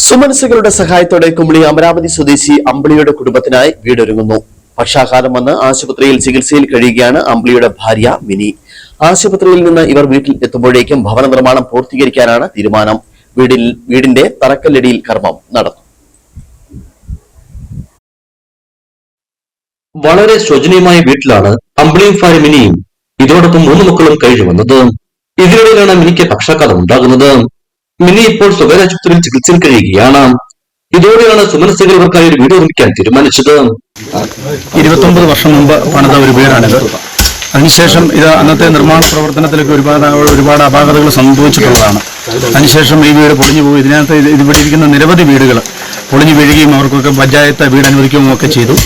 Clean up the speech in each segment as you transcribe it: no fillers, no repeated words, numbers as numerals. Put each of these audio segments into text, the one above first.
സുമനസുകളുടെ സഹായത്തോടെ കുമളി അമരാവതി സ്വദേശി അമ്പിളിയുടെ കുടുംബത്തിനായി വീടൊരുങ്ങുന്നു. പക്ഷാഘാതം വന്ന് ആശുപത്രിയിൽ ചികിത്സയിൽ കഴിയുകയാണ് അമ്പിളിയുടെ ഭാര്യ മിനി. ആശുപത്രിയിൽ നിന്ന് ഇവർ വീട്ടിൽ എത്തുമ്പോഴേക്കും ഭവന നിർമ്മാണം പൂർത്തീകരിക്കാനാണ് തീരുമാനം. വീടിന്റെ തറക്കല്ലടിയിൽ കർമ്മം നടന്നു. വളരെ ശോചനീയമായ വീട്ടിലാണ് അമ്പിളിയും ഭാര്യ മിനിയും ഇതോടൊപ്പം 3 മക്കളും കഴിഞ്ഞു വന്നത്. ഇതിനിടയിലാണ് മിനിക്ക് പക്ഷാഘാതം ഉണ്ടാകുന്നത്. മിനി ഇപ്പോൾ സ്വകാര്യ ആശുപത്രിയിൽ ചികിത്സയിൽ കഴിയുകയാണ്. ഇതോടെയാണ് സുമനസുകൾ ഇവർക്കായി ഒരു വീട് നിർമ്മിക്കാൻ തീരുമാനിച്ചത്. 29 വർഷം മുമ്പ് പണിത ഒരു വീടാണിത്. അതിനുശേഷം ഇത് അന്നത്തെ നിർമ്മാണ പ്രവർത്തനത്തിലൊക്കെ ഒരുപാട് അപാകതകൾ സംഭവിച്ചിട്ടുള്ളതാണ്. അതിനുശേഷം ഈ വീട് പൊളിഞ്ഞു പോയി. ഇതിനകത്ത് ഇവിടെ ഇരിക്കുന്ന നിരവധി വീടുകൾ പൊളിഞ്ഞു വീഴുകയും അവർക്കൊക്കെ പഞ്ചായത്ത് വീട് അനുവദിക്കുകയും ഒക്കെ ചെയ്തു.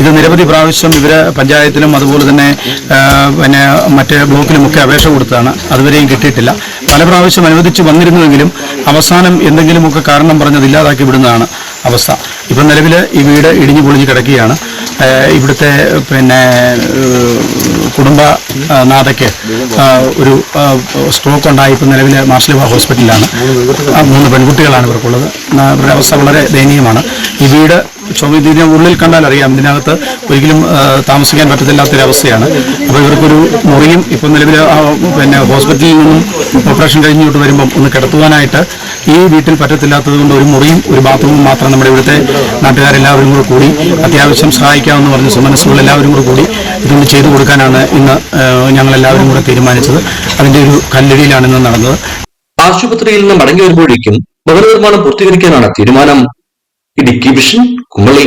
ഇത് നിരവധി പ്രാവശ്യം ഇവര് പഞ്ചായത്തിലും അതുപോലെ തന്നെ മറ്റേ ബ്ലോക്കിലുമൊക്കെ അപേക്ഷ കൊടുത്താണ്. അതുവരെയും കിട്ടിയിട്ടില്ല. പല പ്രാവശ്യം അനുവദിച്ചു വന്നിരുന്നുവെങ്കിലും അവസാനം എന്തെങ്കിലുമൊക്കെ കാരണം പറഞ്ഞത് ഇല്ലാതാക്കി വിടുന്നതാണ് അവസ്ഥ. ഇപ്പം നിലവിൽ ഈ വീട് ഇടിഞ്ഞു പൊളിഞ്ഞ് കിടക്കുകയാണ്. ഇവിടുത്തെ കുടുംബനാഥയ്ക്ക് ഒരു സ്ട്രോക്ക് ഉണ്ടായി. ഇപ്പം നിലവിൽ മാർഷലിബ ഹോസ്പിറ്റലിലാണ്. 3 പെൺകുട്ടികളാണ് ഇവർക്കുള്ളത്. ഇവരുടെ അവസ്ഥ വളരെ ദയനീയമാണ്. ഈ വീട് ഇതിന് ഉള്ളിൽ കണ്ടാൽ അറിയാം, ഇതിനകത്ത് ഒരിക്കലും താമസിക്കാൻ പറ്റത്തില്ലാത്തൊരവസ്ഥയാണ്. അപ്പോൾ ഇവർക്കൊരു മുറിയും ഇപ്പം നിലവിൽ ഹോസ്പിറ്റലിൽ നിന്നും ഓപ്പറേഷൻ കഴിഞ്ഞിട്ട് വരുമ്പം ഒന്ന് കിടത്തുവാനായിട്ട് ഈ വീട്ടിൽ പറ്റത്തില്ലാത്തത് കൊണ്ട് ഒരു മുറിയും ഒരു ബാത്റൂമും മാത്രം നമ്മുടെ ഇവിടുത്തെ നാട്ടുകാരെല്ലാവരും കൂടി അത്യാവശ്യം സഹായിക്കാമെന്ന് പറഞ്ഞ് സുമനസുകൾ എല്ലാവരും കൂടി ഇതൊന്ന് ചെയ്തു കൊടുക്കാനാണ് ഇന്ന് ഞങ്ങളെല്ലാവരും കൂടെ തീരുമാനിച്ചത്. അതിന്റെ ഒരു കല്ലടിയിലാണ് ഇന്ന് നടന്നത്. ആശുപത്രിയിൽ നിന്ന് മടങ്ങി വരുമ്പോഴേക്കും ഭവന നിർമ്മാണം പൂർത്തീകരിക്കാനാണ് തീരുമാനം. ഇടുക്കി വിഷൻ, കുമളി.